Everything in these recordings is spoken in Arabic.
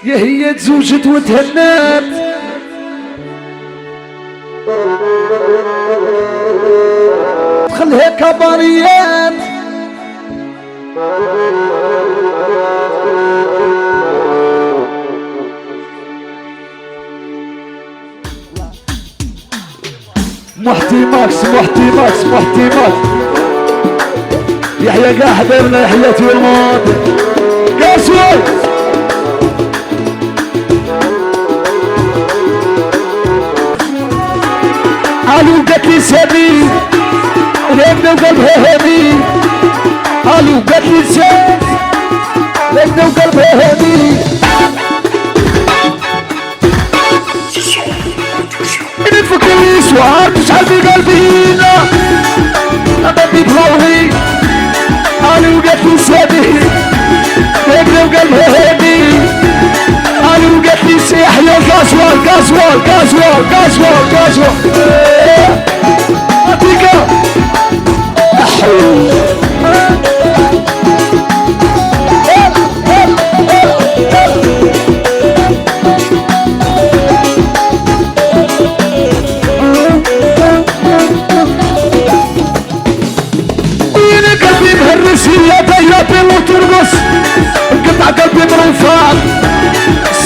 يا هي تزوجت وتهنات خليها كباريات محتي ماكس يحيى قاع حبيبنا يحيى تيرموت قاسوي قالوا قالت لي سامي لابنا وقلبها هامي قالوا قالت لي سامي لابنا وقلبها هامي نفكر سؤال تشعل في قلبي لا أبدي بروحي قالوا قالت لي سامي لابنا وقلبها هامي قالوا قالت لي سيح يا كاسوال أعطيك وين قلبي مهرس يا طيب وترقص قطع قلبي مرفان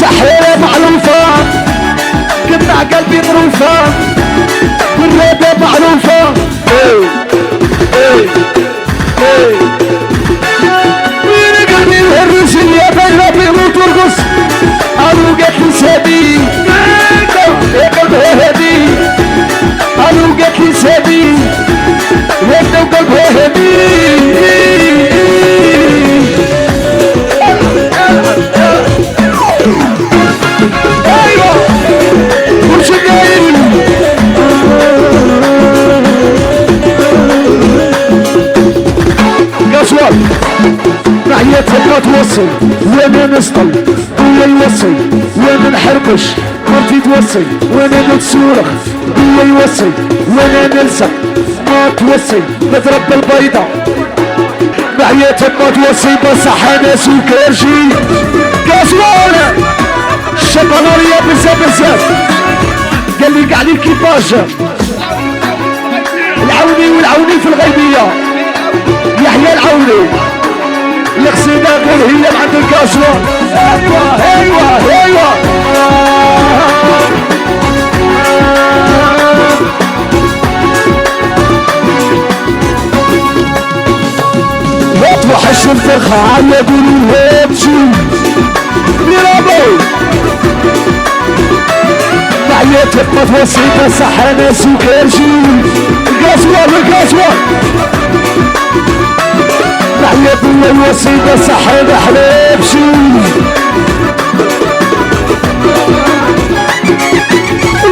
سحيرة معروفة قطع قلبي مرفان والريبة معروفة وين قلبي مهرس يا طيب وترقص قالوا قالت لي سامي يا قلبها هدي قالوا قالت لي سامي يا قلبها هدي قصوال معيتها ما توصل وانا نسطل ويا يوصل وانا نحرقش مرتي توصل وانا نتصورخ ويا يوصل وانا نلصق ما توصل نضرب البيضة معيتها ما توصل بصح انا سكرجي قصوال الشبانارية بزاف قال لي قاعد الكيباج العوني في الغيبية يحيى العوني الغسيلة قول هي عند الكاسوة ايوه وحش الفرخة عالية قولوا هاتشي لرابو معيتك ما توصيك صح انا سكرجي القاسوة معيت من الوصيدة صح انا حليبشي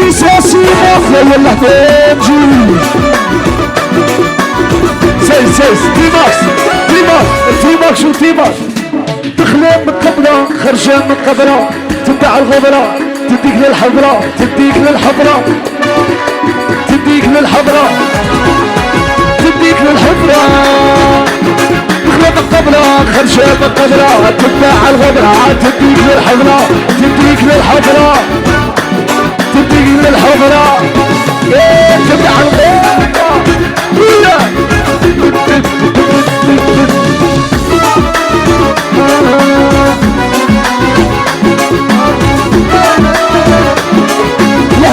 رصاصي مافيا ولا حبيبجي سيس تيماكس تخلين من قبرة خرجان من قبرة تبع الغبرة تديك للحضرة تخلين من قبرة خرجان من قبرة تبع الغبرة تديك للحضرة تبع الغبرة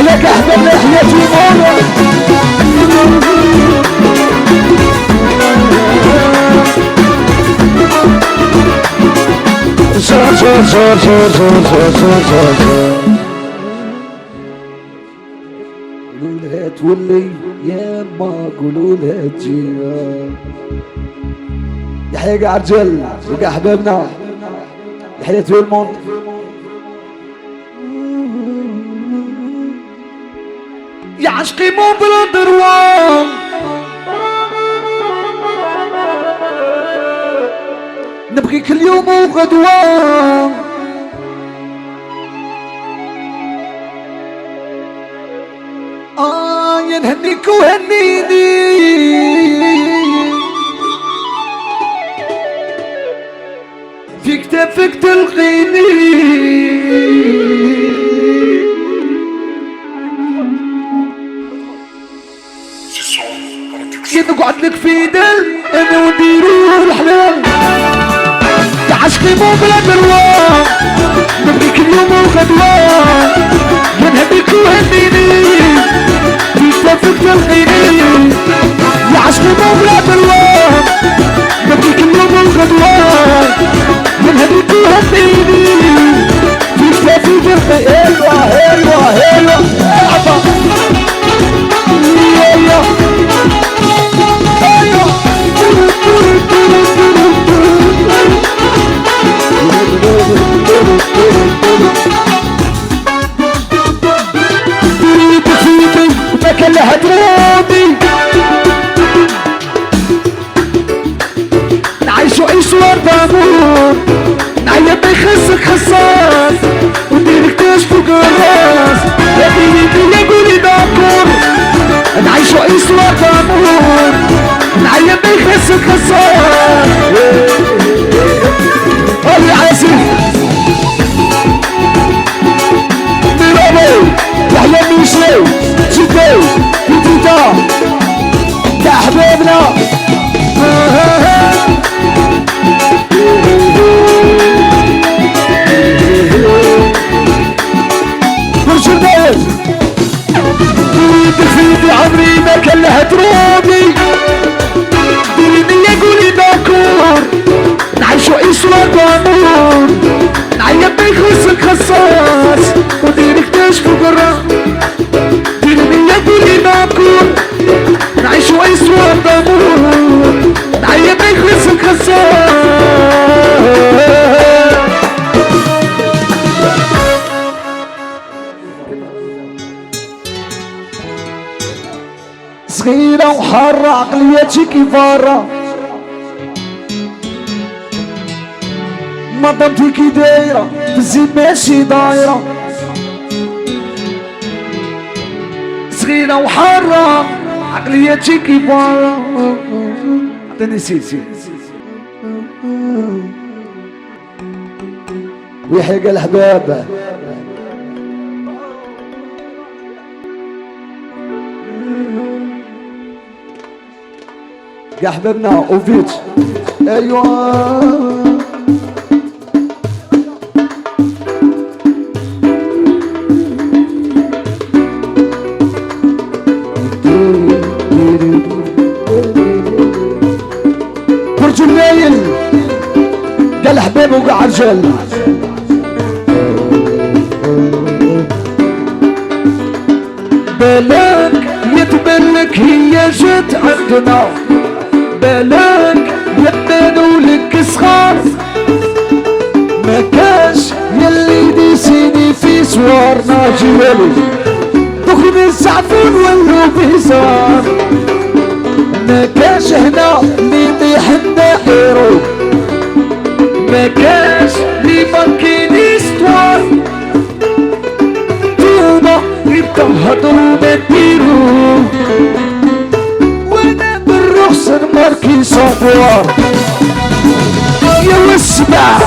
لك احمد لحيتي مرة قولوا لها تولي يا ما قولوا لها تجي يحيى قاع رجال وقاع حبابنا يحيى تولمونت يا عشقي مو بلا دروام نبغيك اليوم وغدوة ينهنيك وهنيني في كتافك تلقيني نقعد لك في دل انا ونديرو الحلال عشقي مو بلا دروام نبغيك اليوم وغدوة ينهنيك وهنيني في كتافك تلقيني يا عشقي مو بلا دروام نبغيك اليوم وغدوة ينهنيك وهنيني في كتافك تلقيني ايوه ما كان لها ترودي نعيشو عيشوار بامور نعيب يخسك خصاص ونديرك تاش فوق الراس يا بيدي يا قولي داكور نعيشو عيشوار بامور نعيب يخسك خصاص هاي عاسف ميرابو يحيى ميشلي جدي بيتيتا يا حبيبنا برشل دايز دخلتي عمري ما كان لها تروبي ديريني يا قولي داكور نعيشو عيشوار بامور نعيب بيخصك خصاص وديرك تشفو قرا ديريني يا قولي داكور نعيشو عيشوار بامور نعيب بيخصك خصاص صغيرة وحارة عقليتي كيفارة ما ضمتي كي دايرة في الزين ماشي دايرة صغيرة وحارة عقليتي كيفارة عطيني سيسي ويحيق الحباب يا حبيبنا اوفيتش ايوه برج الليل قال حبيبه وقع رجال بالك يتبلك هي جت عندنا بالك يبانوا لك صغار ما كاش يلي ديسيني في سوارنا جوالي دخل الزعفون ولو بهزار ما كاش هنا اللي بيحنا حيرو ما كاش اللي ماكين استوار تونا يبقى هضروا ما ديرو ماركي صفوار يا واسمع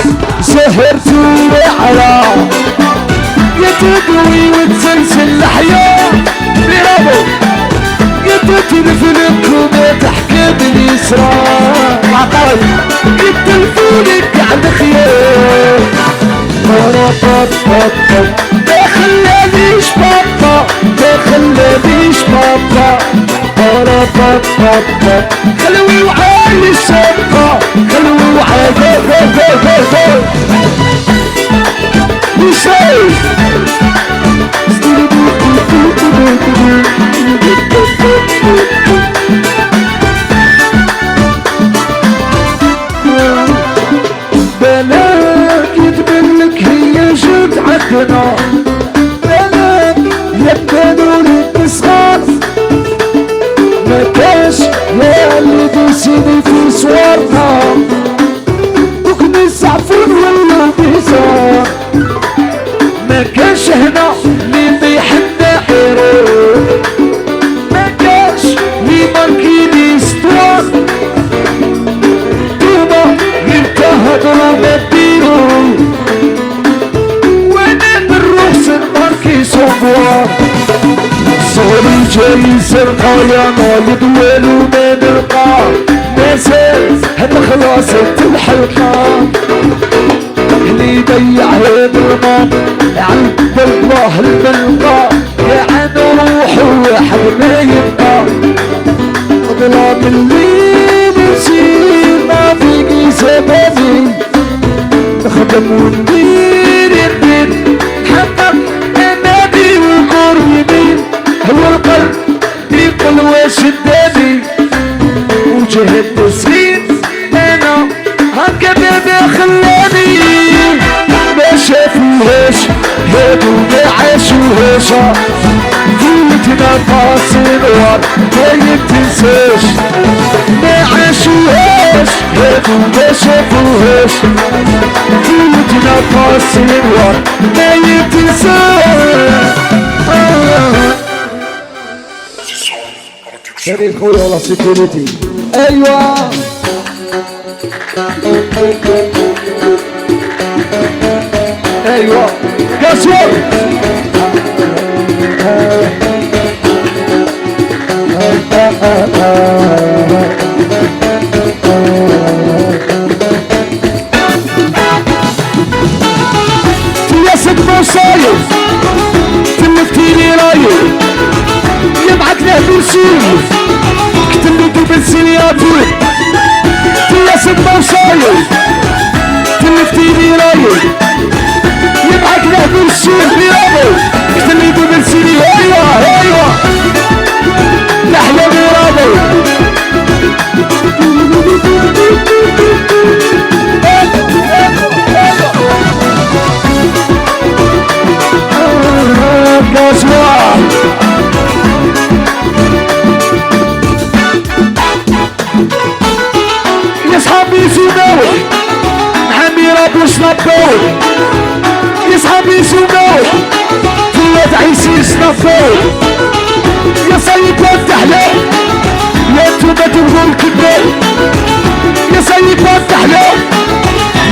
سهرتوا على يا تدوي وتسلسل الحياة برافو يا تتلفلكم يا تحكي باليسرى عطاي يا تلفونك على خيار ما خلانيش بابا ما خلانيش بابا خلوي وعالي الشقة خلوي وعالي وشايف بلاك يتبلك هي جد عدنا بلاك يبدو لك صغار بيسيني في صورنا وكنا الزعفون ولا بيزار ما كانش هنا اللي يطيح الناحيرو ما كانش اللي ماركي لي ستوار دوما غير تهضروا ما ديرو وانا بالروح ماركي صبوار صوري جاي زرقا يا مولد والو ما نلقى مازال هاد خلاصة الحلقة اللي يضيع هاد الماء عند الله الملقى يا عن روحه واحد ما يبقى ظلام الليل يصير ما فيكي سببي نخدم وندير الدين نحقق امامي وقربي هو القلب يقول واش الدابي وجه التسليم انا هكا بابا خلاني ما شافوهاش هادو ما عاشوهاش فوتنا فاصل ما يتنساش ما عاشوهاش هادو ما شافوهاش فوتنا فاصل ما يتنساش هذه خويا ولا سيكوريتي ايوا ايوا كاسور يا سيد مصايب تلفتيني رايب يبعث له برسيل كتب لي بالبنسيل يا بوي يا سيد مصايب تلفتيني رايب يبعث له برسيل بيرابي كتب لي بالبنسيل ايوه ايوه تحيا بيرابي كاسوار يا صحابي سوداوي نحمي راب وشنباوي يا صحابي سوداوي فوات عيسي سنباوي يا صيبات تحلال يا توبة تقول كبال يا صيبات تحلال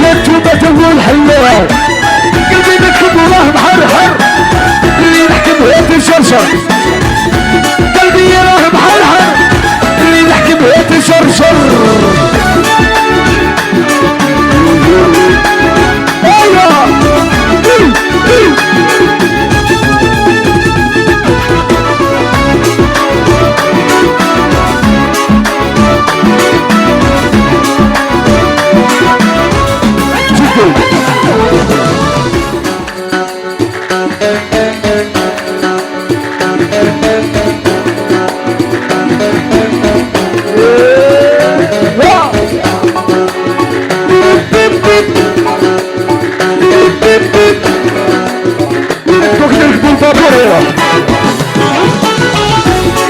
يا توبة تقول حلال قلبي نكتب وراه محرحر اللي نحكم هاتي شرشر قلبي راه محرحر اللي نحكم هاتي شرشر ايوه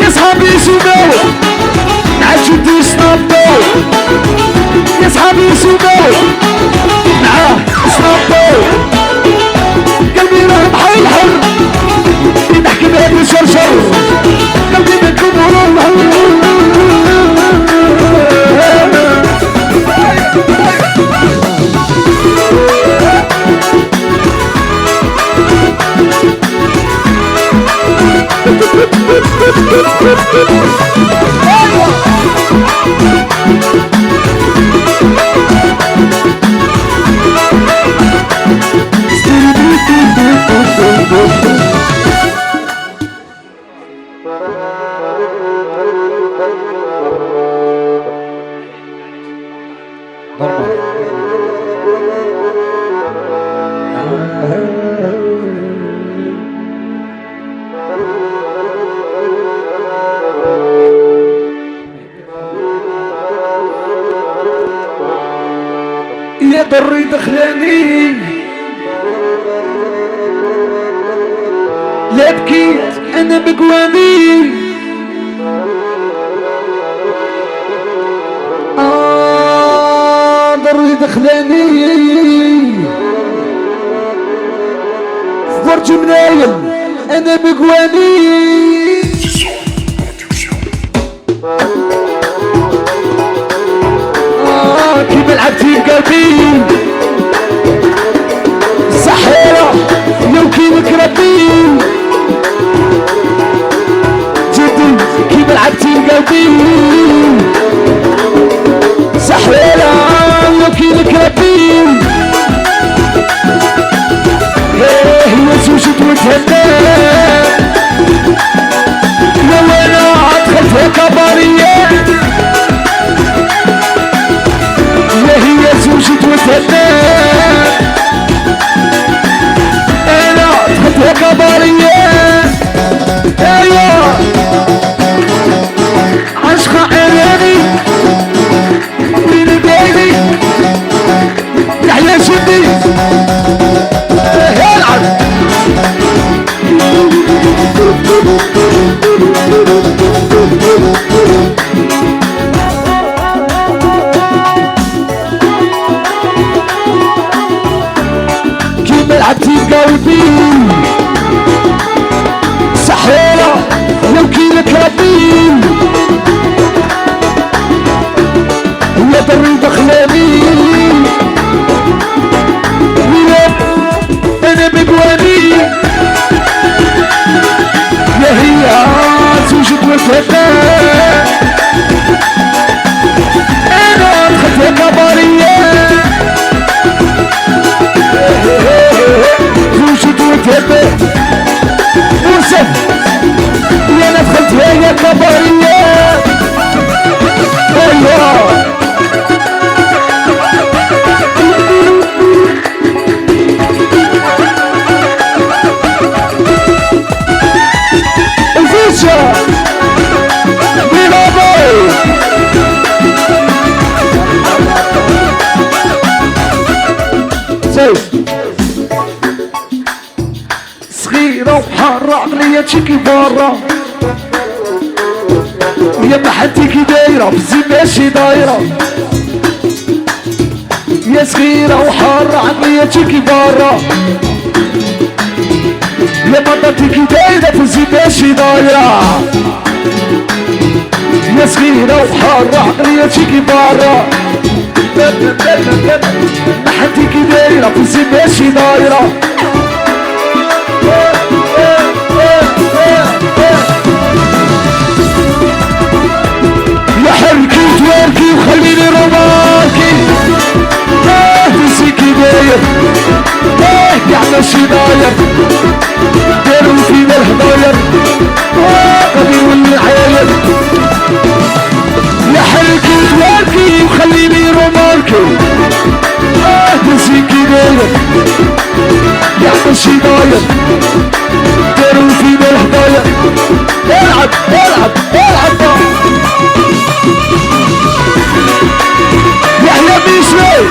يصحابي سوداوي نعجبتي سناباوي يصحابي سوداوي معاه سناباوي قلبي راه بحال الحر نحكي بهذا الشرشر قلبي منكم يا ضري دخلاني لا بكيت انا بقواني برج منايل انا بقواني كيما لعبتي بقلبي صحيرة لو كيمك ربي جدي كيما لعبتي بقلبي صحيرة لو كيمك ربي هي زوجة وتهنى لو انا عدخلتها كبارية هي زوجة وتهنى انا عدخلتها كبارية ايوه عشقة عيني بين بيني يحيى جدي يلعب كيما لعبتي بقلبي صحيرة لو كيلك ربي يا دري دخلاني انا بقواني يا هي زوجة وتهنى انا دخلتها كبارية زوجة وتهنى وسف وانا دخلتها يا كبارية ايوه صغيرة وحارة عقليتي كي برا ويا محنتي كي دايرة بزي ماشي دايرة يا صغيرة وحارة عقليتي كي برا يا مطرتي كي دايرة بزي ماشي دايرة يا صغيرة وحارة عقليتي كي برا محنتي كي دايرة بزي ماشي دايرة يا حركي تواركي وخليني رومانكي تنسيكي داير يعمل شي داير داروا فينا الهداير غادي يولي عاير يا حركي تواركي وخليني رومانكي تنسيكي داير يعمل شي داير داروا فينا الهداير العب العب العب يحيى بيشوي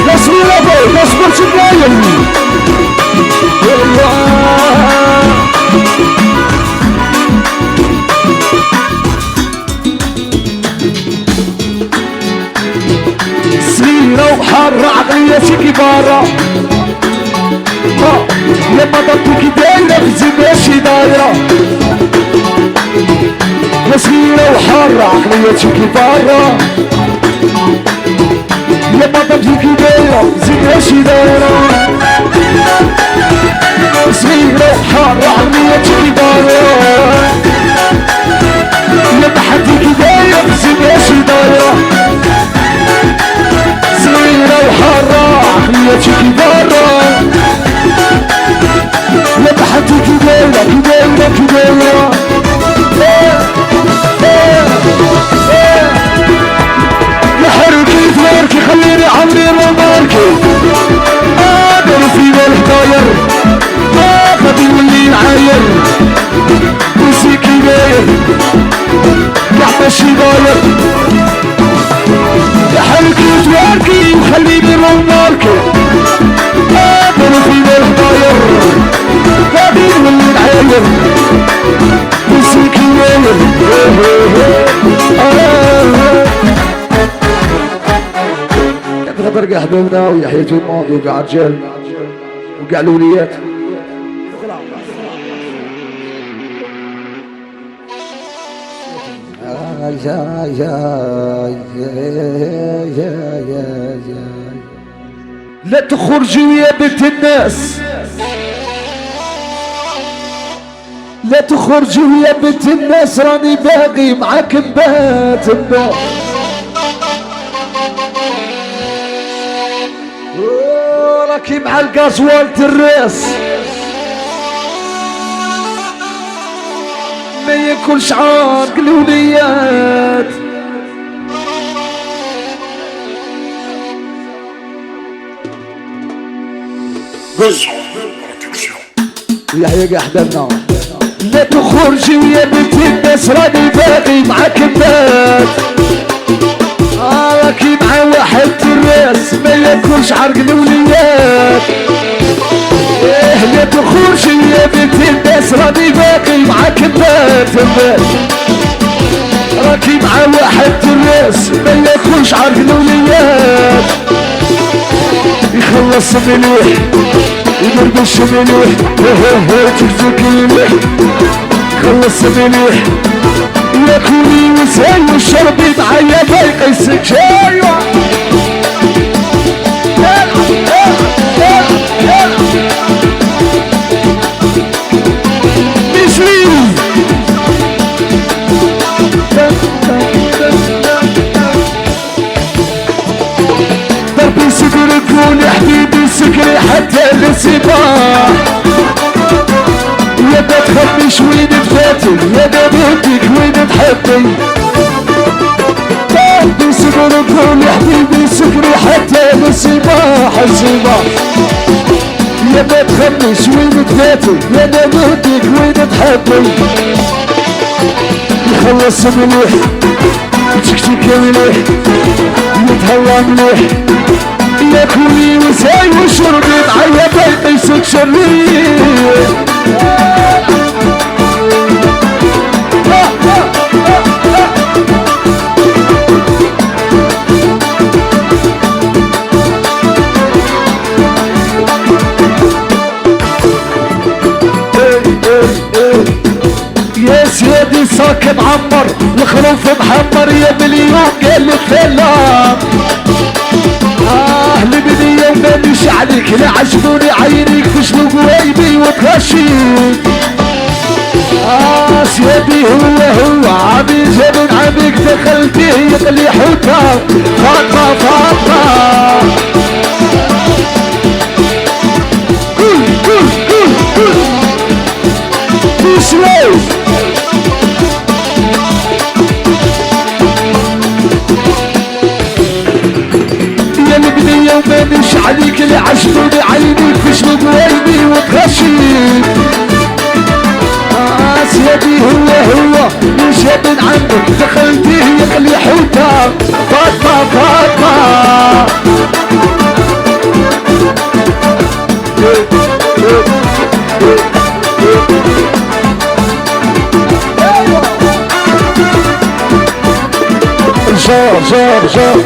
نصبر ابو نصبر شبايل صغيرة وحارة عقليتي كبارة لما ضبطك دايرة بزي ماشي دايرة يا صغيرة وحارة عقليتي كبارة لما ضبطك دايرة بزي ماشي دايرة صغيرة وحارة عقليتي كبارة لما حدك دايرة بزي ماشي دايرة صغيرة وحارة عقليتي كبارة لما حدك دايرة كدايرة كدايرة يا حركي تباركي خليني عمري رومانكي داروا فينا الهداير غادي يولي نعاير وسيكي داير كاع ماشي داير يا حركي تباركي وخليني رومانكي داروا فينا الهداير غادي يولي نعاير وسيكي داير كاع حبابنا ويحيى توموند وكاع رجال وكاع الوليات. لا تخرجوا يا بنت الناس، لا تخرجوا يا بنت الناس، راني باقي معاك بات النار. راكي مع القازوال تراس، ما ياكلش عارق الوليات. يحيى كاع حبابنا. لا تخرجي يا بنت الناس، راني باقي معاك بات. راكي مع واحد تراس، ما ياكلش عرق الوليات. لا تخرجي يا بنت الناس، راني باقي معاك بات. راكي مع واحد تراس، ما ياكلش عرق الوليات. يخلص مليح يدردش مليح، تكتك مليح. يخلص مليح ياكلي وساي وشربي معايا بايقي السكاية. دربي سكر تقول حبيبي سكري حتى للصباح. يا بتخبيش وين تفاتي، يا بنتك وين تحبي. دربي سكر تقول حبيبي سكري حتى للصباح الصباح. يا بتخبيش وين تفاتي، يا بنتك وين تحبي. يخلص مليح يتكتك مليح يتهوى مليح. ياكلي وساي وشربي معايا بايقي سكشري. يا سيدي صاك معمر الخروف محمر، يا مليون قال الثلام. لبنية وما مش عليك، لا عجبوني عينيك فشلوا قوايبي وتغشيك. سيدي هو عمي جاب عميك دخلتيه يقلي حوتة. فاطمة فاطمة قول مش ليش يا البنية وما مش عليك، اللي عجبوني عينيك فشلوا قوايبي وتغشيك. سيدي هو يشهد عنك دخلتيه يقلي حوتة. فاطمة فاطمة جار